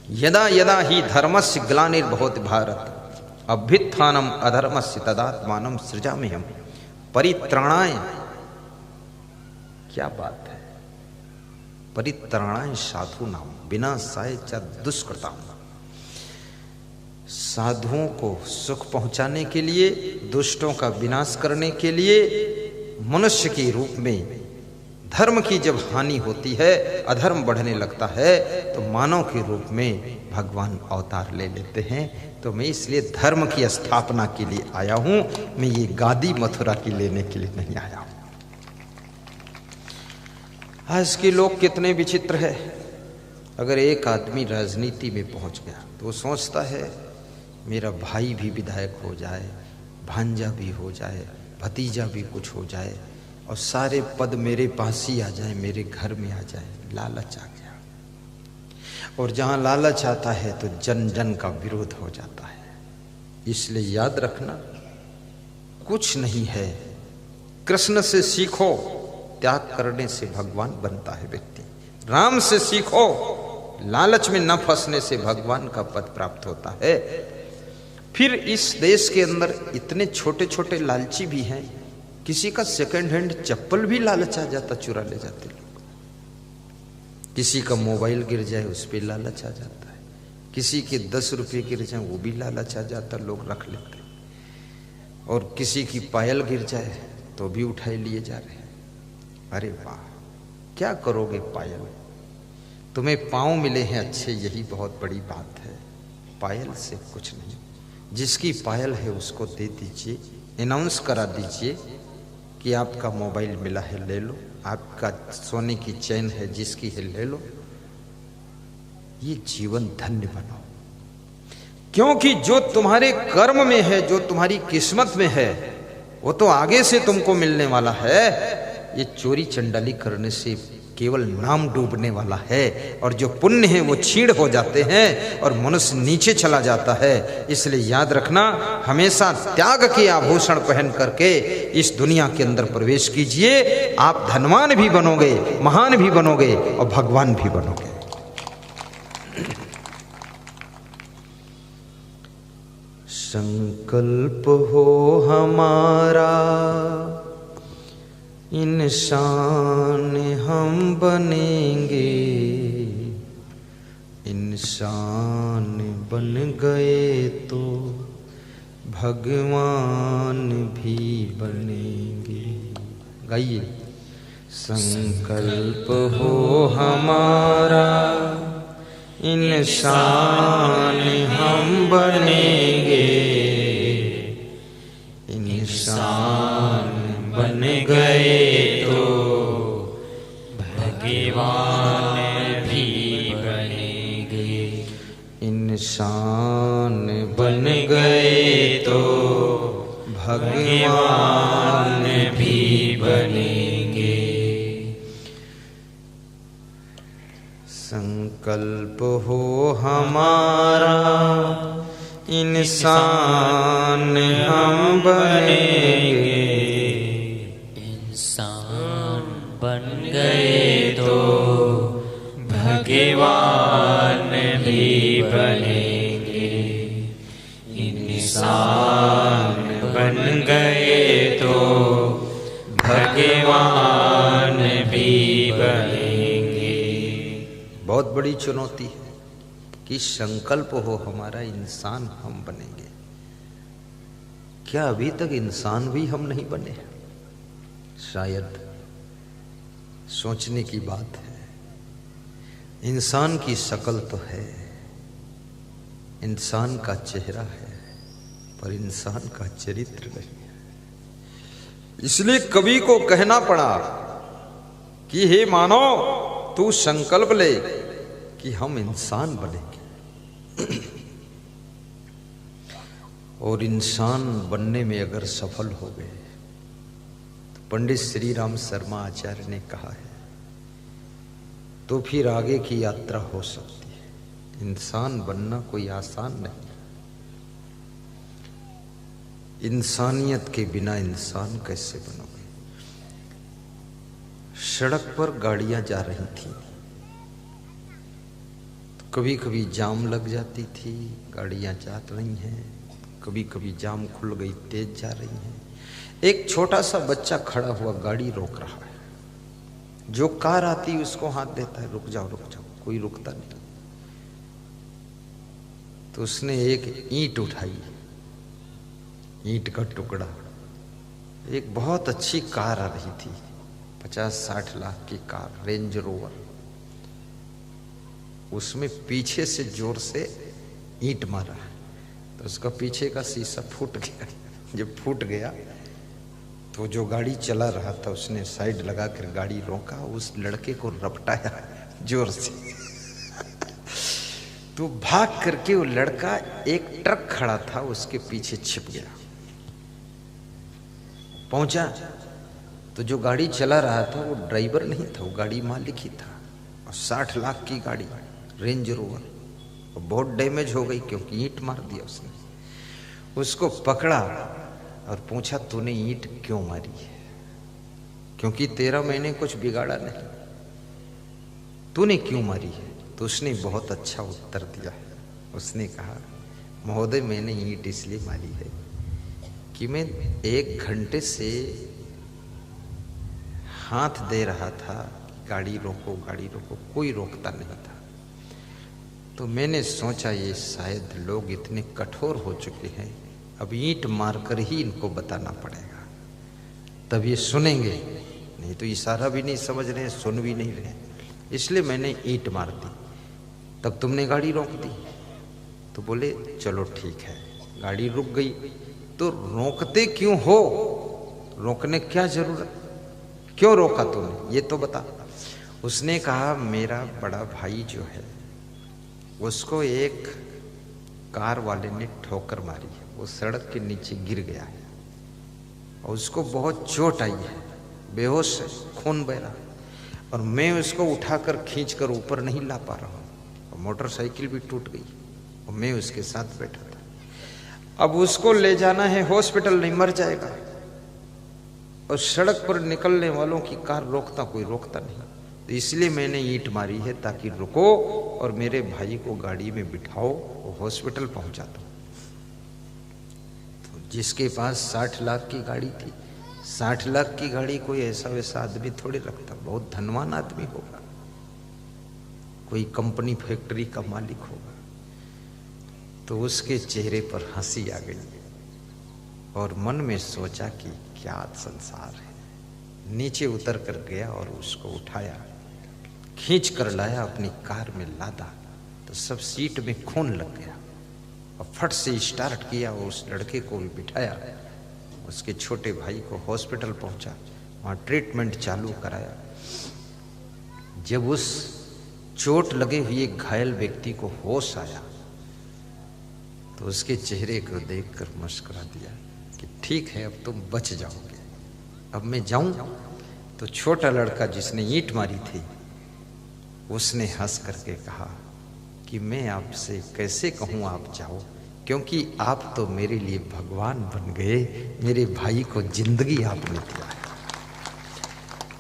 यदा यदा ही धर्मस्य ग्लानिर्भवति भारत अभ्युत्थानम अधर्मस्य तदात्मानं सृजाम्यहम् परित्राणाय। क्या बात है, परित्राणाय साधूनां विनाशाय च दुष्कृताम्। साधुओं को सुख पहुंचाने के लिए, दुष्टों का विनाश करने के लिए मनुष्य के रूप में धर्म की जब हानि होती है, अधर्म बढ़ने लगता है, तो मानव के रूप में भगवान अवतार ले लेते हैं। तो मैं इसलिए धर्म की स्थापना के लिए आया हूं, मैं ये गादी मथुरा की लेने के लिए नहीं आया हूं। आज के लोग कितने विचित्र है। अगर एक आदमी राजनीति में पहुंच गया तो वो सोचता है मेरा भाई भी विधायक हो जाए, भांजा भी हो जाए, भतीजा भी कुछ हो जाए और सारे पद मेरे पास ही आ जाए, मेरे घर में आ जाए। लालच आ गया, और जहां लालच आता है तो जन जन का विरोध हो जाता है। इसलिए याद रखना, कुछ नहीं है, कृष्ण से सीखो, त्याग करने से भगवान बनता है व्यक्ति। राम से सीखो, लालच में न फंसने से भगवान का पद प्राप्त होता है। फिर इस देश के अंदर इतने छोटे छोटे लालची भी हैं, किसी का सेकंड हैंड चप्पल भी लालच आ जाता, चुरा ले जाते लोग। किसी का मोबाइल गिर जाए उस पर लालच आ जाता है, किसी के 10 रुपये गिर जाए वो भी लालच आ जाता, लोग रख लेते। और किसी की पायल गिर जाए तो भी उठाए लिए जा रहे हैं। अरे वाह, क्या करोगे पायल, तुम्हें पांव मिले हैं अच्छे, यही बहुत बड़ी बात है। पायल से कुछ नहीं, जिसकी पायल है उसको दे दीजिए, अनाउंस करा दीजिए कि आपका मोबाइल मिला है, ले लो। आपका सोने की चैन है, जिसकी है ले लो। ये जीवन धन्य बनाओ, क्योंकि जो तुम्हारे कर्म में है, जो तुम्हारी किस्मत में है, वो तो आगे से तुमको मिलने वाला है। ये चोरी चंडाली करने से केवल नाम डूबने वाला है, और जो पुण्य है वो छीड़ हो जाते हैं और मनुष्य नीचे चला जाता है। इसलिए याद रखना, हमेशा त्याग के आभूषण पहन करके इस दुनिया के अंदर प्रवेश कीजिए। आप धनवान भी बनोगे, महान भी बनोगे और भगवान भी बनोगे। संकल्प हो हमारा, इंसान हम बनेंगे, इंसान बन गए तो भगवान भी बनेंगे। गाइए। संकल्प हो हमारा, इंसान हम बनेंगे, इंसान बन गए तो भगवान भी बनेंगे, इंसान बन गए तो भगवान भी बनेंगे। संकल्प हो हमारा, इंसान हम बनेंगे, बन गए तो भगवान भी बनेंगे, इंसान बन गए तो भगवान भी बनेंगे। बहुत बड़ी चुनौती है कि संकल्प हो हमारा, इंसान हम बनेंगे। क्या अभी तक इंसान भी हम नहीं बने? शायद सोचने की बात है। इंसान की शक्ल तो है, इंसान का चेहरा है, पर इंसान का चरित्र नहीं है। इसलिए कवि को कहना पड़ा कि हे मानव, तू संकल्प ले कि हम इंसान बनेंगे। और इंसान बनने में अगर सफल हो गए, पंडित श्री राम शर्मा आचार्य ने कहा है, तो फिर आगे की यात्रा हो सकती है। इंसान बनना कोई आसान नहीं। इंसानियत के बिना इंसान कैसे बनोगे? सड़क पर गाड़ियां जा रही थी, तो कभी कभी जाम लग जाती थी, गाड़ियां जा रही हैं, कभी कभी जाम खुल गई, तेज जा रही हैं। एक छोटा सा बच्चा खड़ा हुआ गाड़ी रोक रहा है, जो कार आती उसको हाथ देता है, रुक जाओ रुक जाओ, कोई रुकता नहीं। तो उसने एक ईंट उठाई, ईंट का टुकड़ा, एक बहुत अच्छी कार आ रही थी, 50-60 लाख की कार, रेंज रोवर, उसमें पीछे से जोर से ईंट मारा, तो उसका पीछे का शीशा फूट गया। जब फूट गया तो जो गाड़ी चला रहा था उसने साइड लगा कर गाड़ी रोका, उस लड़के को रपटाया जोर से। तो भाग करके वो लड़का एक ट्रक खड़ा था उसके पीछे छिप गया। पहुंचा तो जो गाड़ी चला रहा था वो ड्राइवर नहीं था, वो गाड़ी मालिक ही था, और 60 लाख की गाड़ी, रेंज रोवर, और बहुत डैमेज हो गई क्योंकि ईंट मार दिया उसने। उसको पकड़ा और पूछा तूने ईंट क्यों मारी है, क्योंकि तेरा मैंने कुछ बिगाड़ा नहीं, तूने क्यों मारी है? तो उसने बहुत अच्छा उत्तर दिया। उसने कहा महोदय मैंने ईंट इसलिए मारी है कि मैं 1 घंटे से हाथ दे रहा था, गाड़ी रोको गाड़ी रोको, कोई रोकता नहीं था। तो मैंने सोचा ये शायद लोग इतने कठोर हो चुके हैं, अब ईंट मारकर ही इनको बताना पड़ेगा, तब ये सुनेंगे, नहीं तो इशारा भी नहीं समझ रहे, सुन भी नहीं रहे, इसलिए मैंने ईंट मार दी। तब तुमने गाड़ी रोक दी। तो बोले चलो ठीक है, गाड़ी रुक गई। तो रोकते क्यों हो, रोकने क्या जरूरत, क्यों रोका तूने ये तो बता। उसने कहा मेरा बड़ा भाई जो है उसको एक कार वाले ने ठोकर मारी है, वो सड़क के नीचे गिर गया है और उसको बहुत चोट आई है, बेहोश है, खून बह रहा, और मैं उसको उठाकर खींचकर ऊपर नहीं ला पा रहा हूँ, और मोटरसाइकिल भी टूट गई और मैं उसके साथ बैठा था। अब उसको ले जाना है हॉस्पिटल, नहीं मर जाएगा, और सड़क पर निकलने वालों की कार रोकता कोई रोकता नहीं, तो इसलिए मैंने ईंट मारी है ताकि रुको और मेरे भाई को गाड़ी में बिठाओ और हॉस्पिटल पहुंचा दो। तो जिसके पास 60 लाख की गाड़ी थी, 60 लाख की गाड़ी कोई ऐसा वैसा आदमी थोड़े रखता, बहुत धनवान आदमी होगा, कोई कंपनी फैक्ट्री का मालिक होगा। तो उसके चेहरे पर हंसी आ गई और मन में सोचा कि क्या संसार है। नीचे उतर कर गया और उसको उठाया, खींच कर लाया, अपनी कार में लादा, तो सब सीट में खून लग गया, और फट से स्टार्ट किया और उस लड़के को भी बिठाया, उसके छोटे भाई को हॉस्पिटल पहुंचा, वहाँ ट्रीटमेंट चालू कराया। जब उस चोट लगे हुए घायल व्यक्ति को होश आया तो उसके चेहरे को देखकर मुस्कुरा दिया कि ठीक है अब तुम बच जाओगे, अब मैं जाऊं। तो छोटा लड़का जिसने ईंट मारी थी उसने हंस करके कहा कि मैं आपसे कैसे कहूं आप जाओ, क्योंकि आप तो मेरे लिए भगवान बन गए, मेरे भाई को जिंदगी आपने दिया है।